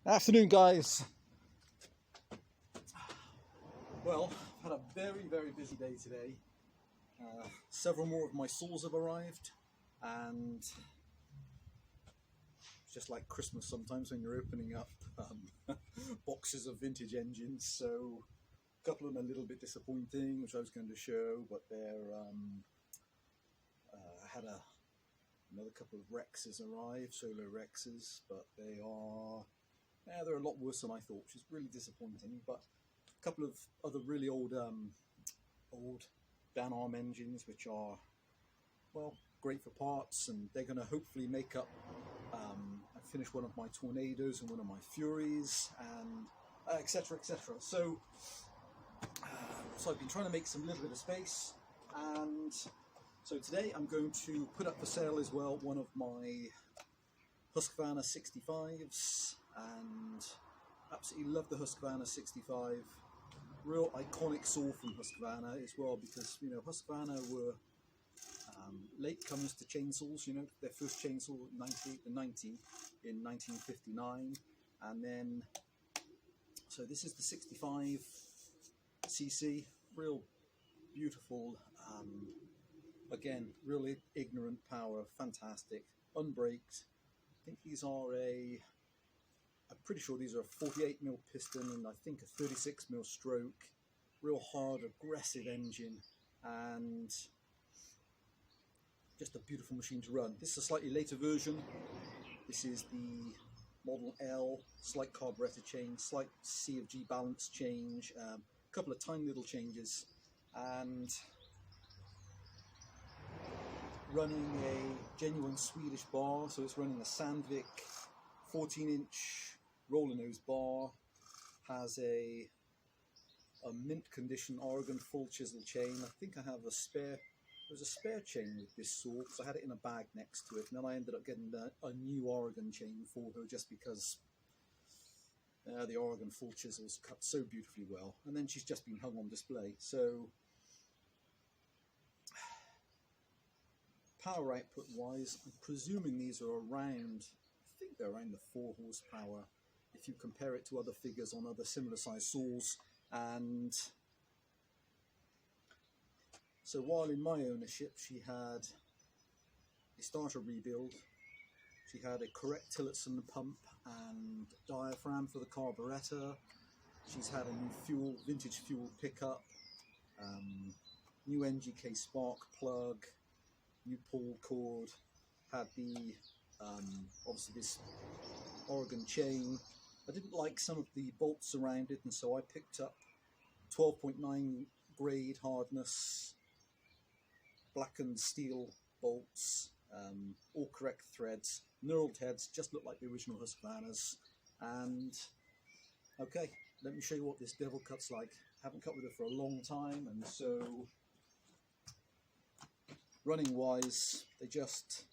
Afternoon, guys. Well, I've had a very busy day today. Several more of my saws have arrived, and it's just like Christmas sometimes when you're opening up boxes of vintage engines. So a couple of them are a little bit disappointing, which I was going to show, but I had another couple of Rexes arrive, solo Rexes, but they're a lot worse than I thought, which is really disappointing. But a couple of other really old Dan Arm engines, which are, well, great for parts, and they're going to hopefully make up I finished one of my Tornadoes and one of my Furies, and etc, etc. So I've been trying to make some little bit of space, and so today I'm going to put up for sale as well one of my Husqvarna 65s, and absolutely love the Husqvarna 65. Real iconic saw from Husqvarna as well, because Husqvarna were late comers to chainsaws. Their first chainsaw in 1959, and then so this is the 65cc, real beautiful. Again, really ignorant power, fantastic, unbraked. I think these are I'm pretty sure these are a 48mm piston and I think a 36mm stroke. Real hard, aggressive engine, and just a beautiful machine to run. This is a slightly later version. This is the Model L, slight carburetor change, slight C of G balance change, a couple of tiny little changes, and running a genuine Swedish bar. So it's running a Sandvik 14-inch roller nose bar, has a mint condition Oregon full chisel chain. I think I have there's a spare chain with this saw because I had it in a bag next to it, and then I ended up getting a new Oregon chain for her just because the Oregon full chisels cut so beautifully well, and then she's just been hung on display. So power output wise, I'm presuming these are around, I think they're around the 4 horsepower if you compare it to other figures on other similar size saws. And so while in my ownership she had a starter rebuild, she had a correct Tillotson pump and diaphragm for the carburetor, she's had a new vintage fuel pickup, new NGK spark plug, new pull cord, had the obviously this Oregon chain. I didn't like some of the bolts around it, and so I picked up 12.9 grade hardness blackened steel bolts, all correct threads, knurled heads, just look like the original Husqvarnas. And okay, let me show you what this devil cuts like. Haven't cut with it for a long time, and so running wise, they just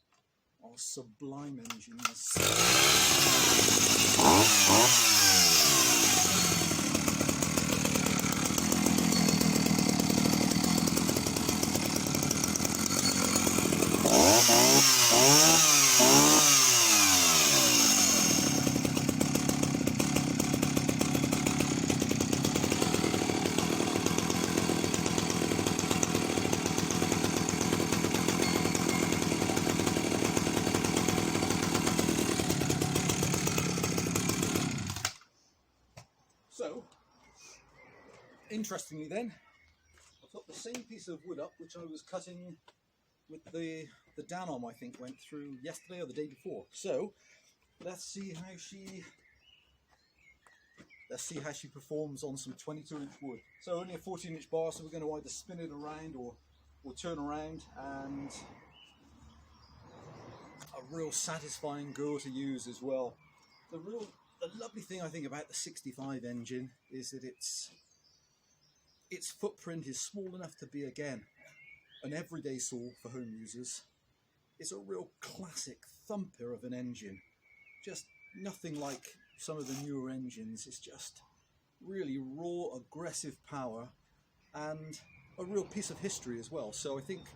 are sublime engines. So, interestingly then, I've got the same piece of wood up which I was cutting with the Dan Arm, I think went through yesterday or the day before. So let's see how she performs on some 22-inch wood. So only a 14-inch bar, so we're going to either spin it around or turn around, and a real satisfying girl to use as well. The lovely thing I think about the 65 engine is that its footprint is small enough to be, again, an everyday saw for home users. It's a real classic thumper of an engine. Just nothing like some of the newer engines. It's just really raw, aggressive power, and a real piece of history as well. So I think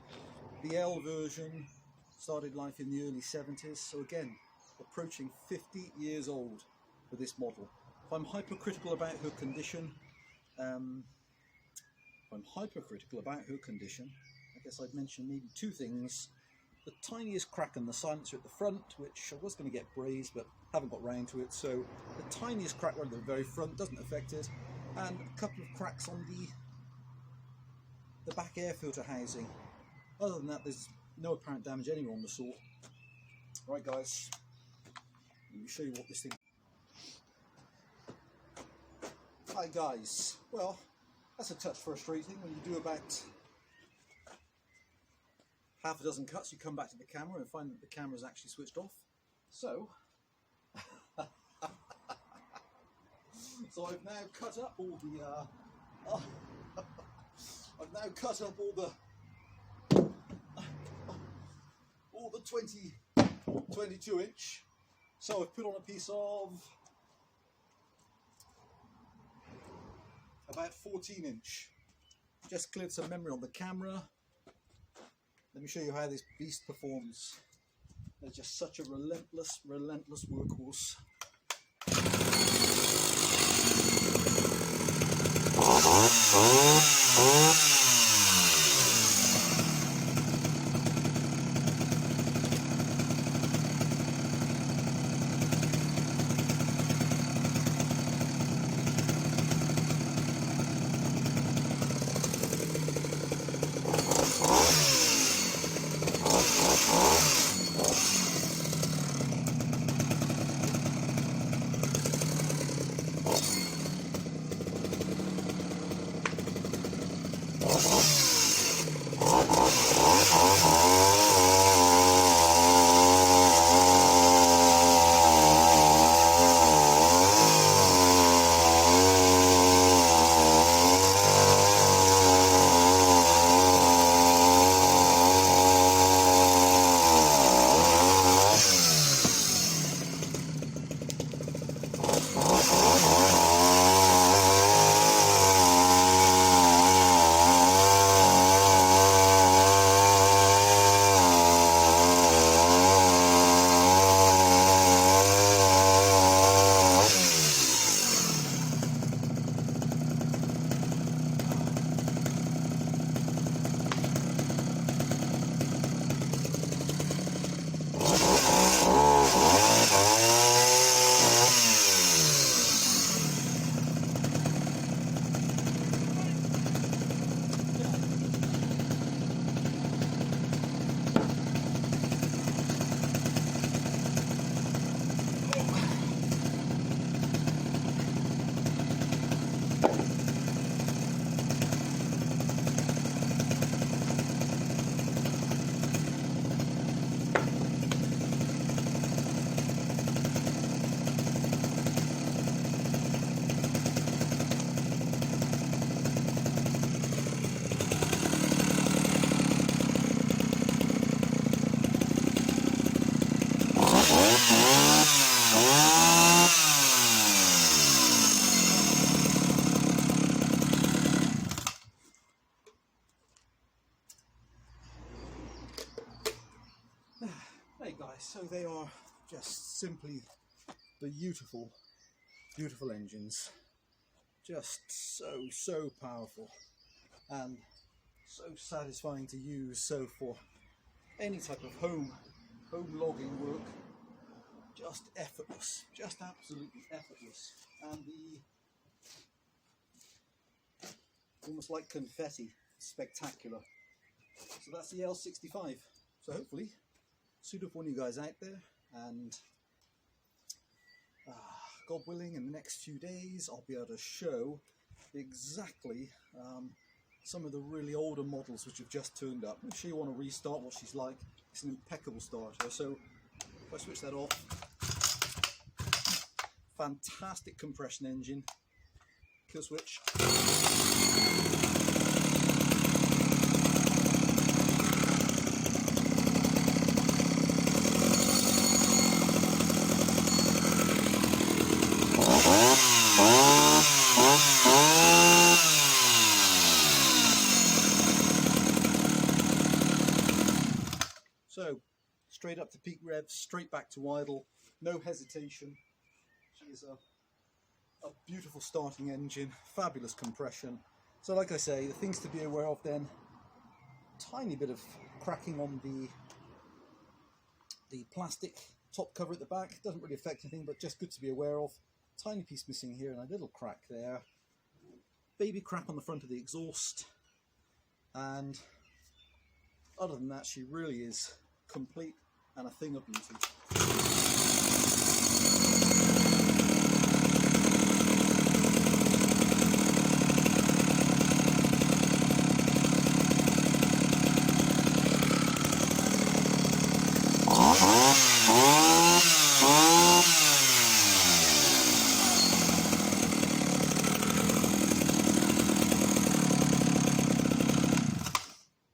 the L version started life in the early 70s, so again, approaching 50 years old. with this model. If I'm hypercritical about her condition, I guess I'd mention maybe two things. The tiniest crack in the silencer at the front, which I was going to get brazed but haven't got round to it, so the tiniest crack right at the very front doesn't affect it, and a couple of cracks on the back air filter housing. Other than that, there's no apparent damage anywhere on the saw. Right guys, let me show you what this thing... Hi guys, well, that's a touch frustrating when you do about half a dozen cuts. You come back to the camera and find that the camera's actually switched off. So, so I've now cut up all the I've now cut up all the 22 inch. So I've put on a piece of about 14 inch. Just cleared some memory on the camera. Let me show you how this beast performs. It's just such a relentless workhorse. Hey guys, so they are just simply beautiful engines. Just so powerful and so satisfying to use. So for any type of home logging work, just effortless, just absolutely effortless, and almost like confetti, spectacular. So that's the L65. So hopefully suitable for you guys out there, and God willing, in the next few days I'll be able to show exactly some of the really older models which have just turned up. If you want to restart what she's like, it's an impeccable starter. So if I switch that off, fantastic compression engine, kill switch. So straight up to peak revs, straight back to idle, no hesitation. Show is a beautiful starting engine, fabulous compression. So like I say, the things to be aware of then, tiny bit of cracking on the plastic top cover at the back, doesn't really affect anything, but just good to be aware of. Tiny piece missing here and a little crack there. Baby crack on the front of the exhaust, and other than that, she really is complete and a thing of beauty.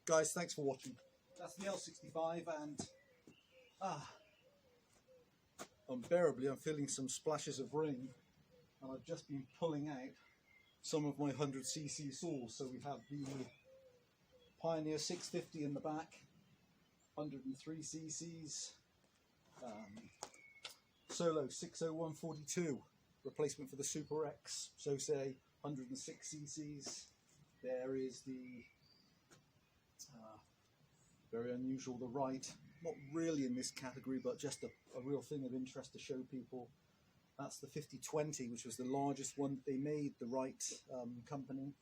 Guys, thanks for watching. That's the L65, and unbearably I'm feeling some splashes of rain, and I've just been pulling out some of my 100cc saws. So we have the Pioneer 650 in the back, 103ccs, Solo 60142, replacement for the Super X, so say 106ccs. There is the very unusual, the right, not really in this category, but just a real thing of interest to show people. That's the 5020, which was the largest one that they made, the right company,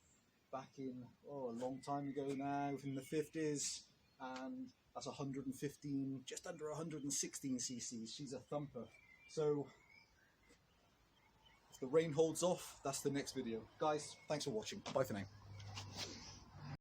back in a long time ago now, in the 50s, and that's 115, just under 116 cc's. She's a thumper. So if the rain holds off, that's the next video. Guys, thanks for watching. Bye for now.